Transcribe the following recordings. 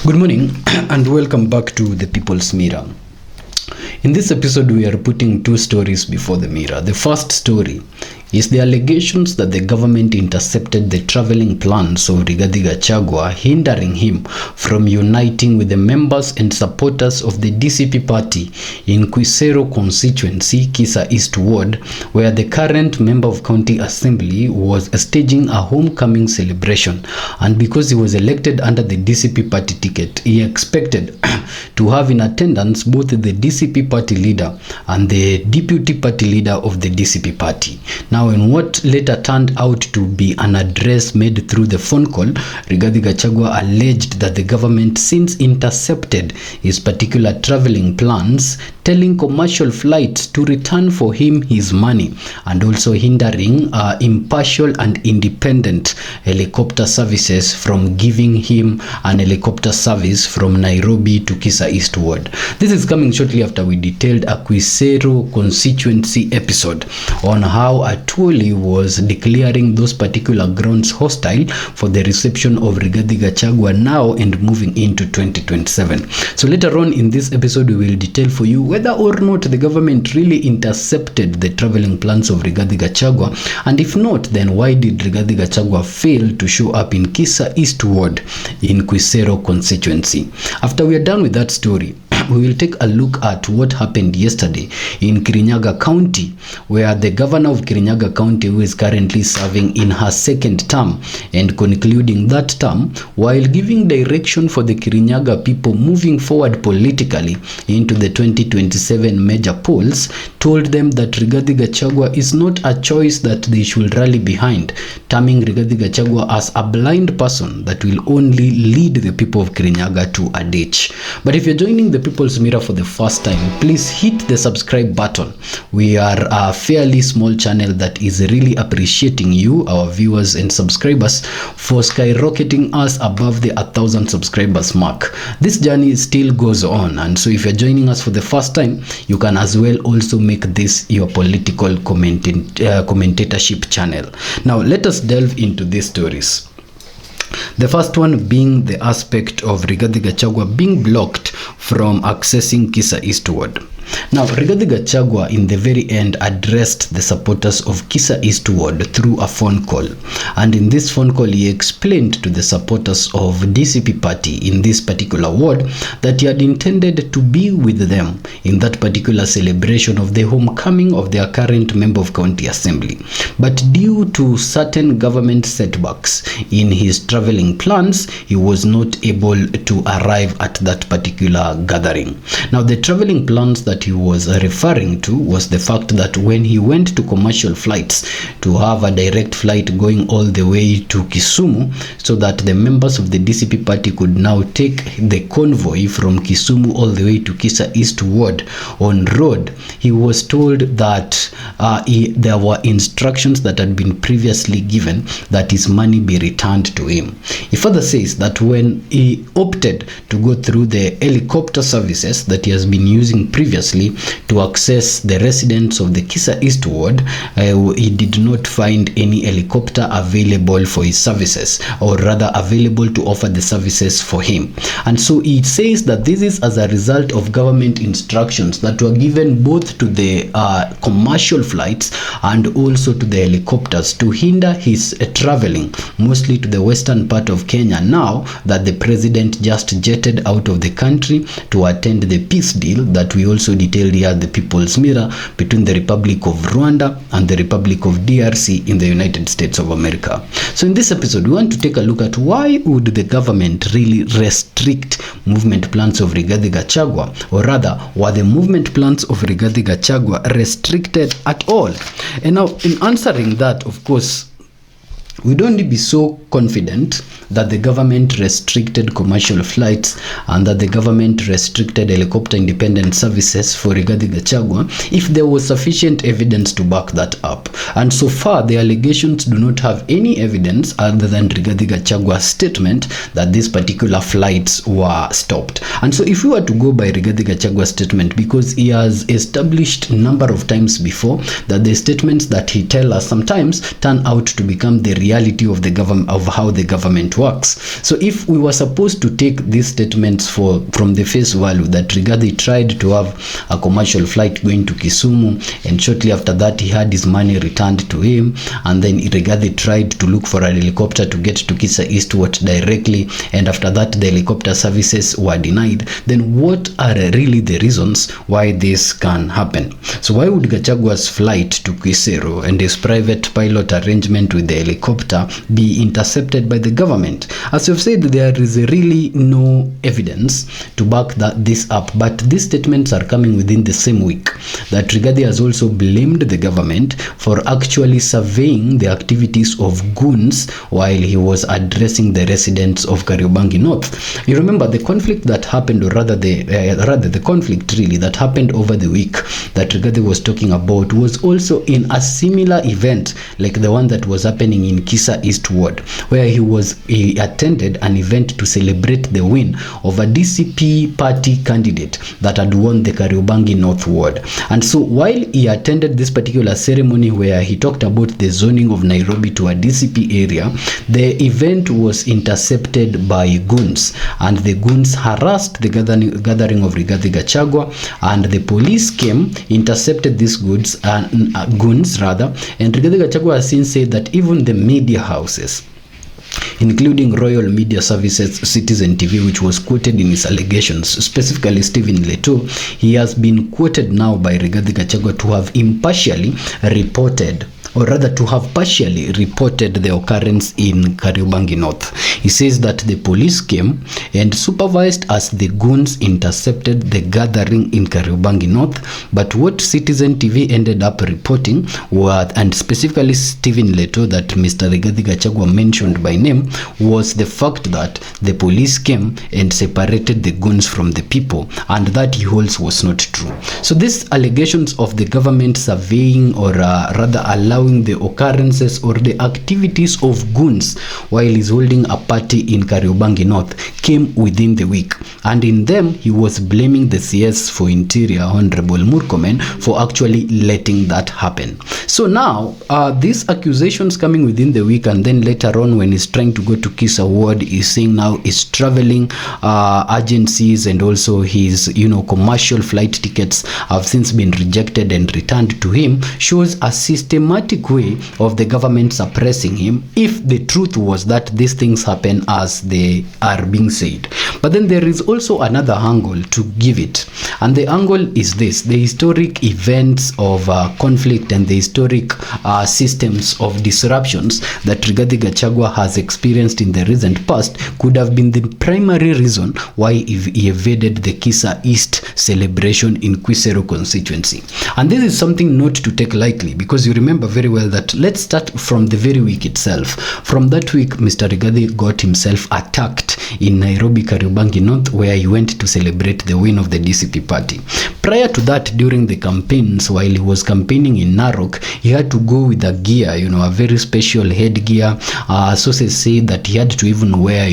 Good morning and welcome back to the People's Mirror. In this episode, we are putting two stories before the mirror. The first story is the allegations that the government intercepted the traveling plans of Rigathi Gachagua, hindering him from uniting with the members and supporters of the DCP party in Kisero constituency, Kisa East Ward, where the current member of County Assembly was staging a homecoming celebration. And because he was elected under the DCP party ticket, he expected to have in attendance both the DCP party leader and the deputy party leader of the DCP party. Now, in what later turned out to be an address made through the phone call, Rigathi Gachagua alleged that the government since intercepted his particular traveling plans, telling commercial flights to return for him his money, and also hindering impartial and independent helicopter services from giving him an helicopter service from Nairobi to Kisa East Ward. This is coming shortly after we detailed a Kisero constituency episode on how Atwoli was declaring those particular grounds hostile for the reception of Rigathi Gachagua now and moving into 2027. So later on in this episode, we will detail for you whether or not the government really intercepted the traveling plans of Rigathi Gachagua, and if not, then why did Rigathi Gachagua fail to show up in Kisa East Ward in Kisero constituency. After we are done with that story, we will take a look at what happened yesterday in Kirinyaga County, where the governor of Kirinyaga County, who is currently serving in her second term and concluding that term, while giving direction for the Kirinyaga people moving forward politically into the 2027 major polls, told them that Rigathi Gachagua is not a choice that they should rally behind, terming Rigathi Gachagua as a blind person that will only lead the people of Kirinyaga to a ditch. But if you're joining the People's Mirror for the first time, please hit the subscribe button. We are a fairly small channel that is really appreciating you, our viewers and subscribers, for skyrocketing us above the 1,000 subscribers mark. This journey still goes on, and so if you're joining us for the first time, you can as well also make this your political commentatorship channel. Now let us delve into these stories. The first one being the aspect of Rigathi Gachagua being blocked from accessing Kisa East Ward. Now, Rigathi Gachagua in the very end addressed the supporters of Kisa East Ward through a phone call. And in this phone call, he explained to the supporters of DCP party in this particular ward that he had intended to be with them in that particular celebration of the homecoming of their current member of County Assembly. But due to certain government setbacks in his traveling plans, he was not able to arrive at that particular gathering. Now, the traveling plans that he was referring to was the fact that when he went to commercial flights to have a direct flight going all the way to Kisumu, so that the members of the DCP party could now take the convoy from Kisumu all the way to Kisa East Ward on road, he was told that there were instructions that had been previously given that his money be returned to him. He further says that when he opted to go through the helicopter services that he has been using previously to access the residents of the Kisa East Ward, he did not find any helicopter available for his services, or rather available to offer the services for him. And so he says that this is as a result of government instructions that were given both to the commercial flights and also to the helicopters to hinder his traveling, mostly to the western part of Kenya, now that the president just jetted out of the country to attend the peace deal that we also detailed here at the People's Mirror between the Republic of Rwanda and the Republic of DRC in the United States of America. So in this episode, we want to take a look at why would the government really restrict movement plans of Rigathi Gachagua, or rather, were the movement plans of Rigathi Gachagua restricted at all? And now, in answering that, of course, we don't need to be so confident that the government restricted commercial flights and that the government restricted helicopter independent services for Rigathi Gachagua if there was sufficient evidence to back that up. And so far, the allegations do not have any evidence other than Rigathi Gachagua's statement that these particular flights were stopped. And so if we were to go by Rigathi Gachagua's statement, because he has established a number of times before that the statements that he tells us sometimes turn out to become the reality of the government, of how the government works. So if we were supposed to take these statements from the face value that Rigathi tried to have a commercial flight going to Kisumu, and shortly after that he had his money returned to him, and then Rigathi tried to look for a helicopter to get to Kisa Eastward directly, and after that the helicopter services were denied, then what are really the reasons why this can happen? So why would Gachagua's flight to Kisero and his private pilot arrangement with the helicopter be intercepted by the government? As you've said, there is really no evidence to back this up, but these statements are coming within the same week that Rigathi has also blamed the government for actually surveying the activities of goons while he was addressing the residents of Kariobangi North. You remember the conflict that happened, or rather the conflict really that happened over the week that Rigathi was talking about was also in a similar event like the one that was happening in Kisa East Ward, where he attended an event to celebrate the win of a DCP party candidate that had won the Kariobangi North Ward. And so while he attended this particular ceremony where he talked about the zoning of Nairobi to a DCP area, the event was intercepted by goons, and the goons harassed the gathering of Rigathi Gachagua, and the police came, intercepted these goons, and Rigathi Gachagua has since said that even the media houses, including Royal Media Services, Citizen TV, which was quoted in his allegations, specifically Stephen Leto, he has been quoted now by Rigathi Gachagua to have impartially reported, or rather to have partially reported, the occurrence in Kariobangi North. He says that the police came and supervised as the goons intercepted the gathering in Kariobangi North, but what Citizen TV ended up reporting was, and specifically Stephen Leto that Mr. Rigathi Gachagua mentioned by name, was the fact that the police came and separated the goons from the people, and that he holds was not true. So these allegations of the government surveying, or rather allowing the occurrences or the activities of goons while he's holding a party in Kariobangi North came within the week, and in them he was blaming the CS for Interior, Honorable Murkomen, for actually letting that happen. So now these accusations coming within the week, and then later on when he's trying to go to Kisa Ward, he's saying now his traveling agencies and also his commercial flight tickets have since been rejected and returned to him, shows a systematic way of the government suppressing him, if the truth was that these things happen as they are being said. But then there is also another angle to give it, and the angle is this: the historic events of conflict and the historic systems of disruptions that Rigathi Gachagua has experienced in the recent past could have been the primary reason why he evaded the Kisa East celebration in Kisero constituency. And this is something not to take lightly, because you remember very well that, let's start from the very week itself. From that week, Mr. Rigathi got himself attacked in Nairobi, Kariobangi North, where he went to celebrate the win of the DCP party. Prior to that, during the campaigns, while he was campaigning in Narok, he had to go with a gear, a very special headgear. Sources say that he had to even wear,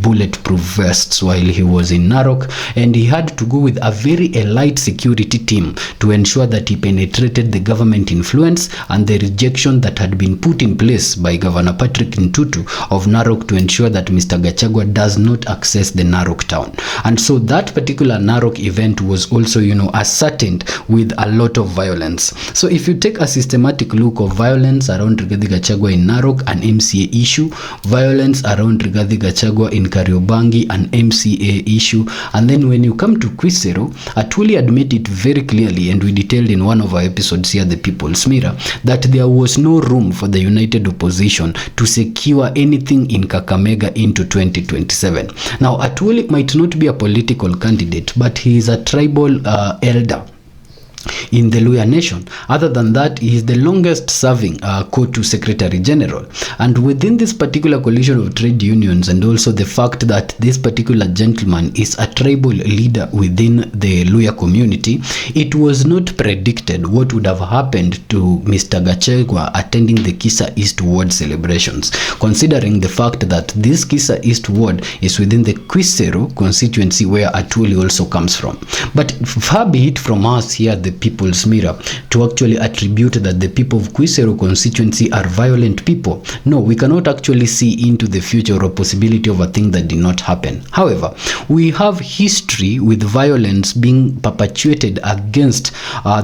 bulletproof vests while he was in Narok, and he had to go with a very elite security team to ensure that he penetrated the government influence and the rejection that had been put in place by Governor Patrick Ntutu of Narok to ensure that Mr. Gachagua does not access the Narok town. And so that particular Narok event was also, ascertained with a lot of violence. So if you take a systematic look of violence around Rigathi Gachagua in Narok, an MCA issue, violence around Rigathi Gachagua in Kariobangi, an MCA issue, and then when you come to Kisero, Atwoli admit it very clearly, and we detailed in one of our episodes here, The People's Mirror, that there was no room for the united opposition to secure anything in Kakamega into 2027. Now, Atwoli might not be a political candidate, but he is a tribal elder in the Luhya nation. Other than that, he is the longest serving COTU Secretary General. And within this particular coalition of trade unions, and also the fact that this particular gentleman is a tribal leader within the Luhya community, it was not predicted what would have happened to Mr. Gachagua attending the Kisa East Ward celebrations, considering the fact that this Kisa East Ward is within the Kisero constituency where Atwoli also comes from. But far be it from us here, the the People's Mirror to actually attribute that the people of Quisero constituency are violent people. No, we cannot actually see into the future or possibility of a thing that did not happen. However, we have history with violence being perpetuated against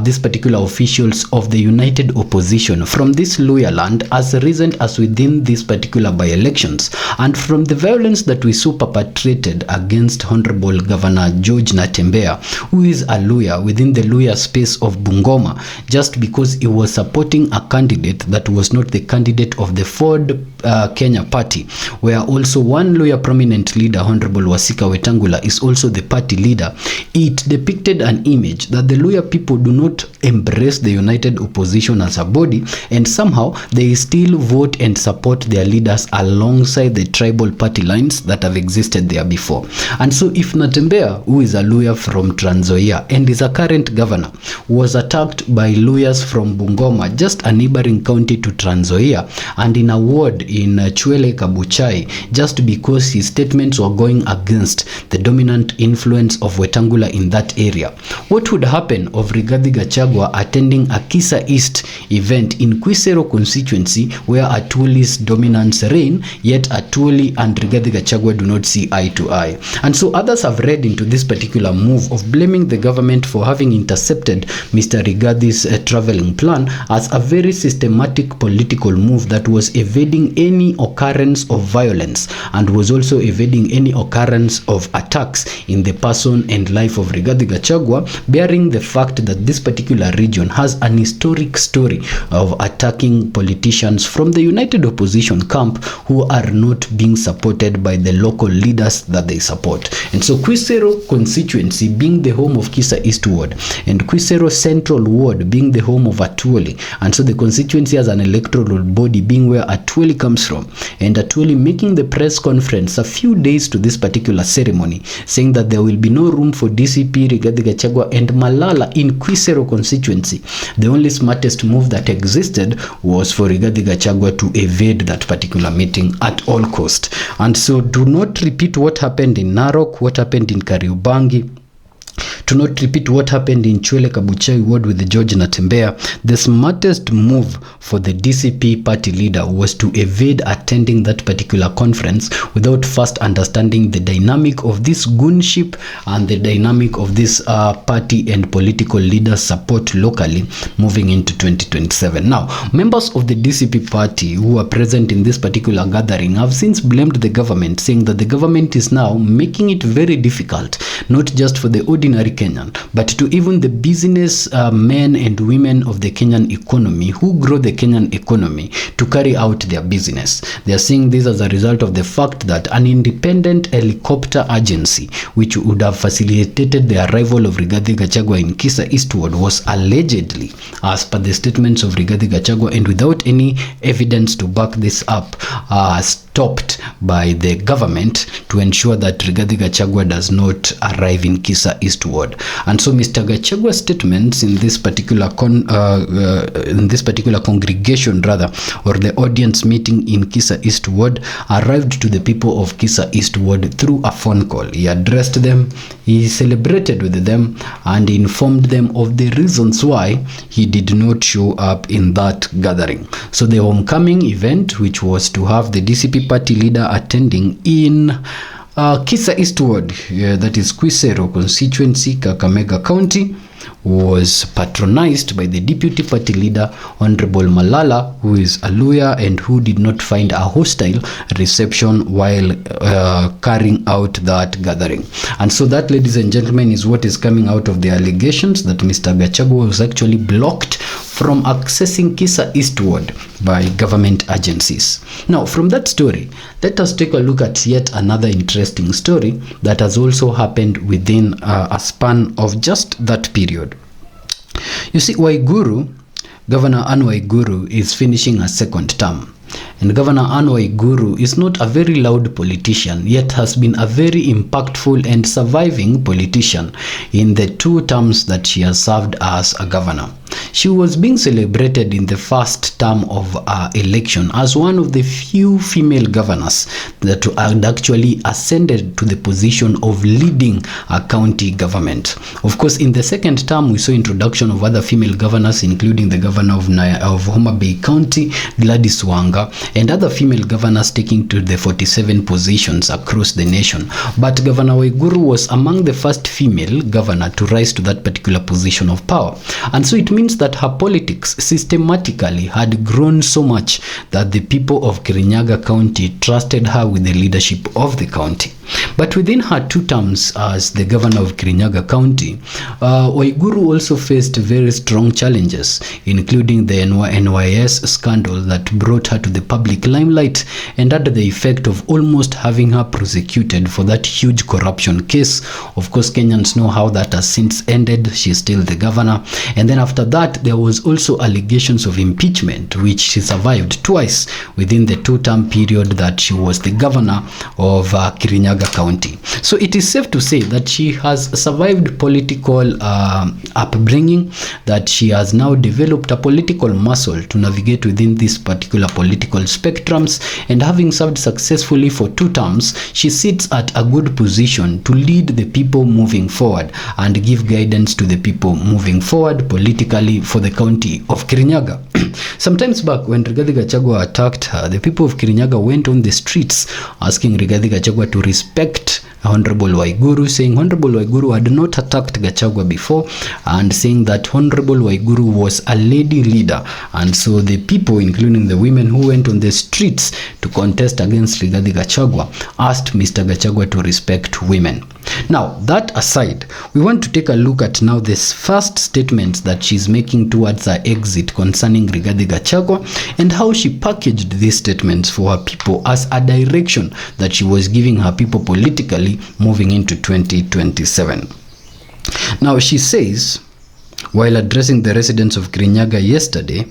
these particular officials of the United Opposition from this Luya land as recent as within these particular by-elections, and from the violence that we saw perpetrated against Honorable Governor George Natembeya, who is a Luya within the Luya space of Bungoma, just because he was supporting a candidate that was not the candidate of the Ford Kenya party, where also one Luya prominent leader, Honorable Wasika Wetangula, is also the party leader. It depicted an image that the Luya people do not embrace the United Opposition as a body, and somehow they still vote and support their leaders alongside the tribal party lines that have existed there before. And so if Natembeya, who is a Luya from Trans Nzoia and is a current governor, was attacked by Luyas from Bungoma, just a neighboring county to Trans Nzoia, and in a ward in Chwele Kabuchai, just because his statements were going against the dominant influence of Wetangula in that area, what would happen of Rigathi Gachagua attending a Kisa East event in Quisero constituency where Atuoli's dominance reign, yet Atuoli and Rigathi Gachagua do not see eye to eye? And so others have read into this particular move of blaming the government for having intercepted Mr. Rigathi's traveling plan as a very systematic political move that was evading any occurrence of violence and was also evading any occurrence of attacks in the person and life of Rigathi Gachagua, bearing the fact that this particular region has an historic story of attacking politicians from the United Opposition camp who are not being supported by the local leaders that they support. And so Quisero constituency being the home of Kisa East Ward and Quisero Central Ward being the home of Atuoli, and so the constituency as an electoral body being where Atuoli comes from, and Atuoli making the press conference a few days to this particular ceremony saying that there will be no room for DCP, Rigathi Gachagua and Malala in Quisero constituency. The only smartest move that existed was for Rigathi Gachagua to evade that particular meeting at all cost. And so do not repeat what happened in Narok, what happened in Kariobangi. To not repeat what happened in Chwele Kabuchai ward with George Natembeya. The smartest move for the DCP party leader was to evade attending that particular conference without first understanding the dynamic of this goonship and the dynamic of this party and political leaders support locally moving into 2027. Now, members of the DCP party who are present in this particular gathering have since blamed the government, saying that the government is now making it very difficult, not just for the ordinary Kenyan, but to even the business men and women of the Kenyan economy who grow the Kenyan economy to carry out their business. They are seeing this as a result of the fact that an independent helicopter agency, which would have facilitated the arrival of Rigathi Gachagua in Kisa Eastward, was allegedly, as per the statements of Rigathi Gachagua and without any evidence to back this up, stopped by the government to ensure that Rigathi Gachagua does not arrive in Kisa Eastward. And so Mr. Gachagua's statements in this particular congregation or the audience meeting in Kisa Eastward arrived to the people of Kisa Eastward through a phone call. He addressed them, he celebrated with them, and informed them of the reasons why he did not show up in that gathering. So the homecoming event, which was to have the DCP party leader attending in Kisa Eastward, that is Quisero constituency, Kakamega County, was patronized by the deputy party leader, Honorable Malala, who is a lawyer and who did not find a hostile reception while carrying out that gathering. And so that, ladies and gentlemen, is what is coming out of the allegations that Mr. Gachagua was actually blocked from accessing Kisa Eastward by government agencies. Now, from that story, let us take a look at yet another interesting story that has also happened within a span of just that period. You see, Governor Anne Waiguru is finishing a second term. And Governor Anne Waiguru is not a very loud politician, yet has been a very impactful and surviving politician in the 2 terms that she has served as a governor. She was being celebrated in the first term of election as one of the few female governors that had actually ascended to the position of leading a county government. Of course, in the second term, we saw introduction of other female governors, including the governor of Homa Bay County, Gladys Wanga, and other female governors taking to the 47 positions across the nation. But Governor Waiguru was among the first female governor to rise to that particular position of power. And so it means that her politics systematically had grown so much that the people of Kirinyaga County trusted her with the leadership of the county. But within her 2 terms as the governor of Kirinyaga County, Waiguru also faced very strong challenges, including the NYS scandal that brought her to the public limelight and had the effect of almost having her prosecuted for that huge corruption case. Of course, Kenyans know how that has since ended. She's still the governor. And then after that, there was also allegations of impeachment, which she survived twice within the 2-term period that she was the governor of Kirinyaga County. So it is safe to say that she has survived political upbringing, that she has now developed a political muscle to navigate within these particular political spectrums, and having served successfully for 2 terms, she sits at a good position to lead the people moving forward and give guidance to the people moving forward politically for the county of Kirinyaga. Sometimes back when Rigathi Gachagua attacked her, the people of Kirinyaga went on the streets asking Rigathi Gachagua to respect Honorable Waiguru, saying Honorable Waiguru had not attacked Gachagua before, and saying that Honorable Waiguru was a lady leader. And so the people, including the women who went on the streets to contest against Rigathi Gachagua, asked Mr. Gachagua to respect women. Now, that aside, we want to take a look at now this first statement that she's making towards her exit concerning Rigathi Gachagua, and how she packaged these statements for her people as a direction that she was giving her people politically moving into 2027. Now, she says, while addressing the residents of Kirinyaga yesterday,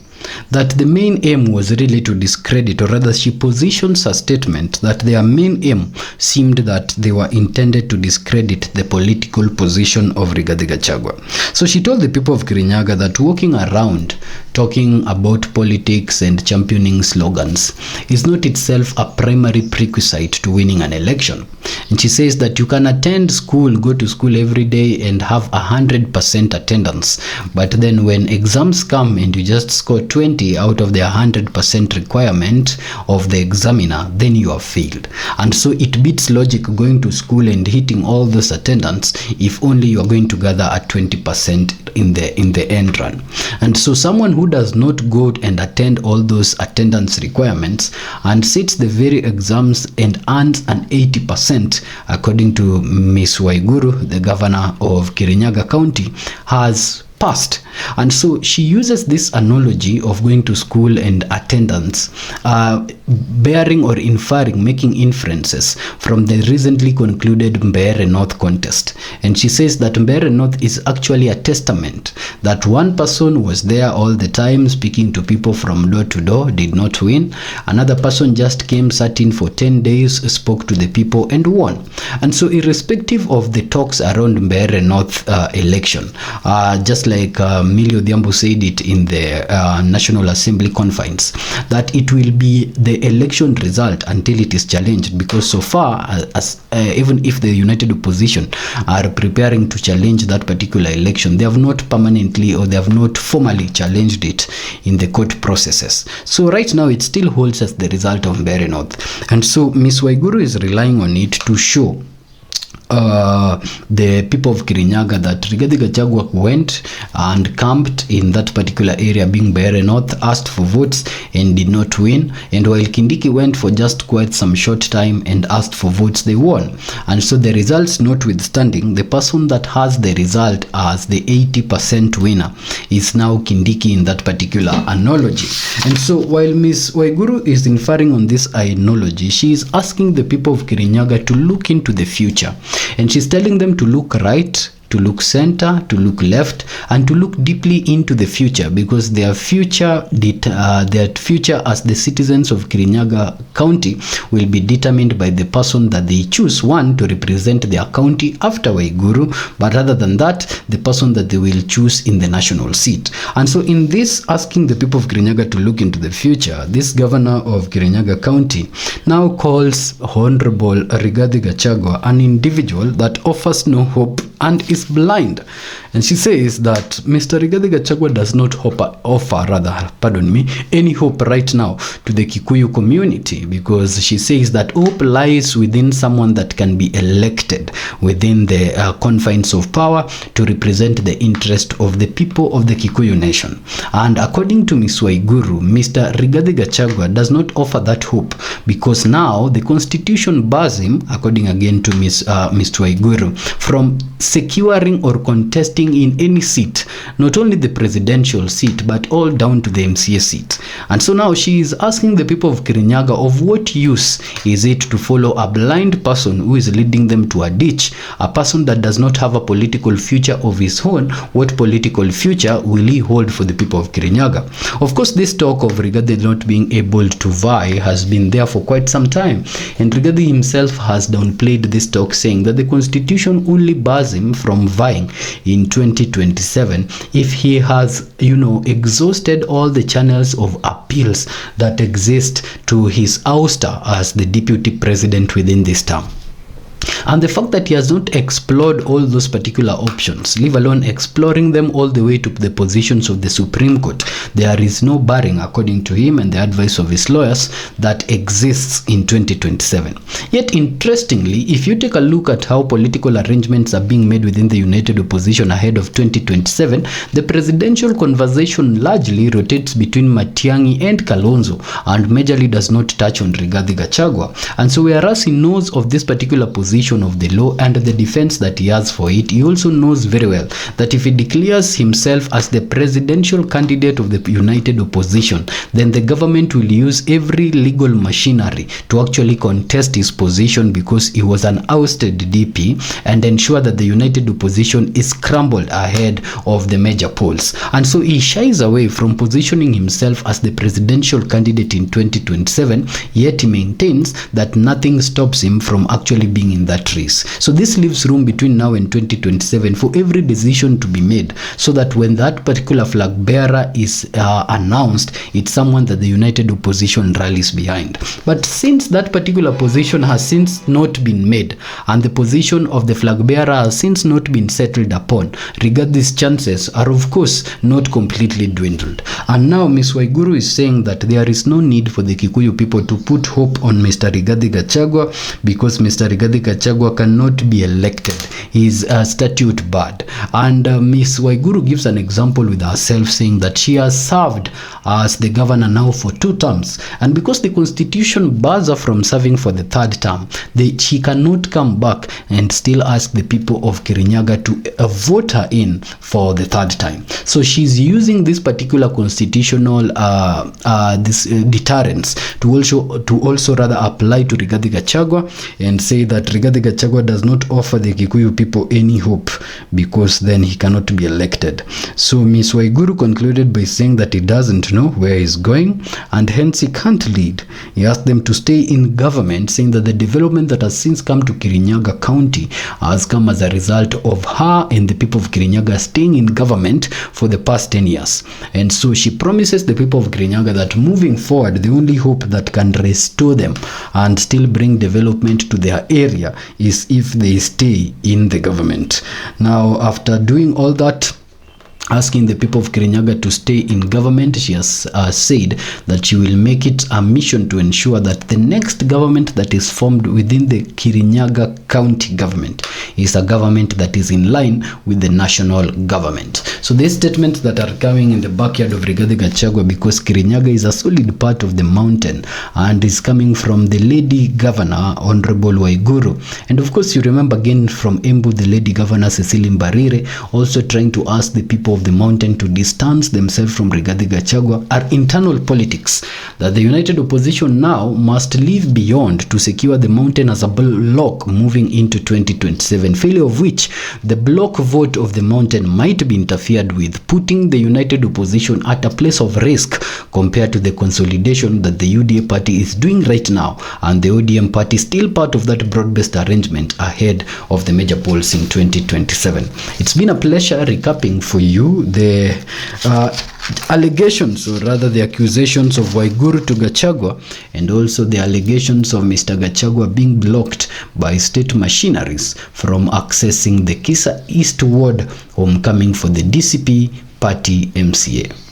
that the main aim was really to discredit, or rather she positions her statement that their main aim seemed that they were intended to discredit the political position of Rigathi Gachagua. So she told the people of Kirinyaga that walking around talking about politics and championing slogans is not itself a primary prerequisite to winning an election. And she says that you can attend school, go to school every day and have 100% attendance, but then when exams come and you just score 20 out of the 100% requirement of the examiner, then you have failed. And so it beats logic going to school and hitting all those attendance if only you are going to gather at 20% in the end run. And so someone who does not go and attend all those attendance requirements and sits the very exams and earns an 80%, according to Miss Waiguru, the governor of Kirinyaga County, has passed. And so she uses this analogy of going to school and attendance, bearing or inferring, making inferences from the recently concluded Mbeere North contest. And she says that Mbeere North is actually a testament that one person was there all the time speaking to people from door to door, did not win. Another person just came, sat in for 10 days, spoke to the people and won. And so irrespective of the talks around Mbeere North election, just like Millie Odhiambo said it in the National Assembly confines, that it will be the election result until it is challenged, because so far as even if the United Opposition are preparing to challenge that particular election, they have not permanently or they have not formally challenged it in the court processes. So right now it still holds as the result of Mbeere North. And so Ms. Waiguru is relying on it to show the people of Kirinyaga that Rigathi Gachagua went and camped in that particular area, being Mbeere North, asked for votes and did not win. And while Kindiki went for just quite some short time and asked for votes, they won. And so the results notwithstanding, the person that has the result as the 80% winner is now Kindiki in that particular analogy. And so while Ms. Waiguru is inferring on this analogy, she is asking the people of Kirinyaga to look into the future. And she's telling them to look right, to look center, to look left, and to look deeply into the future, because their future as the citizens of Kirinyaga County will be determined by the person that they choose, one, to represent their county after Waiguru, but other than that, the person that they will choose in the national seat. And so in this, asking the people of Kirinyaga to look into the future, this governor of Kirinyaga County now calls Honorable Rigathi Gachagua an individual that offers no hope and is blind. And she says that Mr. Rigathi Gachagua does not offer any hope right now to the Kikuyu community, because she says that hope lies within someone that can be elected within the confines of power to represent the interest of the people of the Kikuyu nation. And according to Ms. Waiguru, Mr. Rigathi Gachagua does not offer that hope, because now the constitution bars him, according again to Ms. Waiguru, from securing or contesting in any seat, not only the presidential seat, but all down to the MCA seat. And so now she is asking the people of Kirinyaga, of what use is it to follow a blind person who is leading them to a ditch, a person that does not have a political future of his own? What political future will he hold for the people of Kirinyaga? Of course, this talk of Rigathi not being able to vie has been there for quite some time, and Rigathi himself has downplayed this talk, saying that the constitution only bars him from vying in 2027 if he has, exhausted all the channels of appeals that exist to his ouster as the deputy president within this term. And the fact that he has not explored all those particular options, leave alone exploring them all the way to the positions of the Supreme Court, there is no barring, according to him and the advice of his lawyers, that exists in 2027. Yet interestingly, if you take a look at how political arrangements are being made within the united opposition ahead of 2027, the presidential conversation largely rotates between Matiang'i and Kalonzo, and majorly does not touch on Rigathi Gachagua. And so whereas he knows of this particular position of the law and the defense that he has for it, he also knows very well that if he declares himself as the presidential candidate of the united opposition, then the government will use every legal machinery to actually contest his position, because he was an ousted DP, and ensure that the united opposition is scrambled ahead of the major polls. And so he shies away from positioning himself as the presidential candidate in 2027, yet he maintains that nothing stops him from actually being in that race. So this leaves room between now and 2027 for every decision to be made, so that when that particular flag bearer is announced, it's someone that the united opposition rallies behind. But since that particular position has since not been made, and the position of the flag bearer has since not been settled upon, Rigathi's chances are of course not completely dwindled. And now Ms. Waiguru is saying that there is no need for the Kikuyu people to put hope on Mr. Rigathi Gachagua, because Mr. Rigathi Gachagua cannot be elected. He is statute barred. And Ms. Waiguru gives an example with herself, saying that she has served as the governor now for 2 terms, and because the constitution bars her from serving for the 3rd term, she cannot come back and still ask the people of Kirinyaga to vote her in for the 3rd time. So she's using this particular constitutional deterrence to also rather apply to Rigathi Gachagua, and say that Rigathi Gachagua does not offer the Kikuyu people any hope, because then he cannot be elected. So Ms. Waiguru concluded by saying that he doesn't know where he's going, and hence he can't lead. He asked them to stay in government, saying that the development that has since come to Kirinyaga County has come as a result of her and the people of Kirinyaga staying in government for the past 10 years. And so she promises the people of Kirinyaga that moving forward, the only hope that can restore them and still bring development to their area is if they stay in the government. Now, after doing all that, asking the people of Kirinyaga to stay in government, she has said that she will make it a mission to ensure that the next government that is formed within the Kirinyaga County government is a government that is in line with the national government. So these statements that are coming in the backyard of Rigathi Gachagua, because Kirinyaga is a solid part of the mountain and is coming from the lady governor, Honorable Waiguru. And of course, you remember again from Embu, the lady governor, Cecilia Mbarire, also trying to ask the people of the mountain to distance themselves from Rigathi Gachagua are internal politics that the united opposition now must leave beyond to secure the mountain as a block moving into 2027, failure of which the block vote of the mountain might be interfered with, putting the united opposition at a place of risk compared to the consolidation that the UDA party is doing right now, and the ODM party still part of that broad-based arrangement ahead of the major polls in 2027. It's been a pleasure recapping for you the allegations, or rather the accusations of Waiguru to Gachagua, and also the allegations of Mr. Gachagua being blocked by state machineries from accessing the Kisa East Ward homecoming for the DCP party MCA.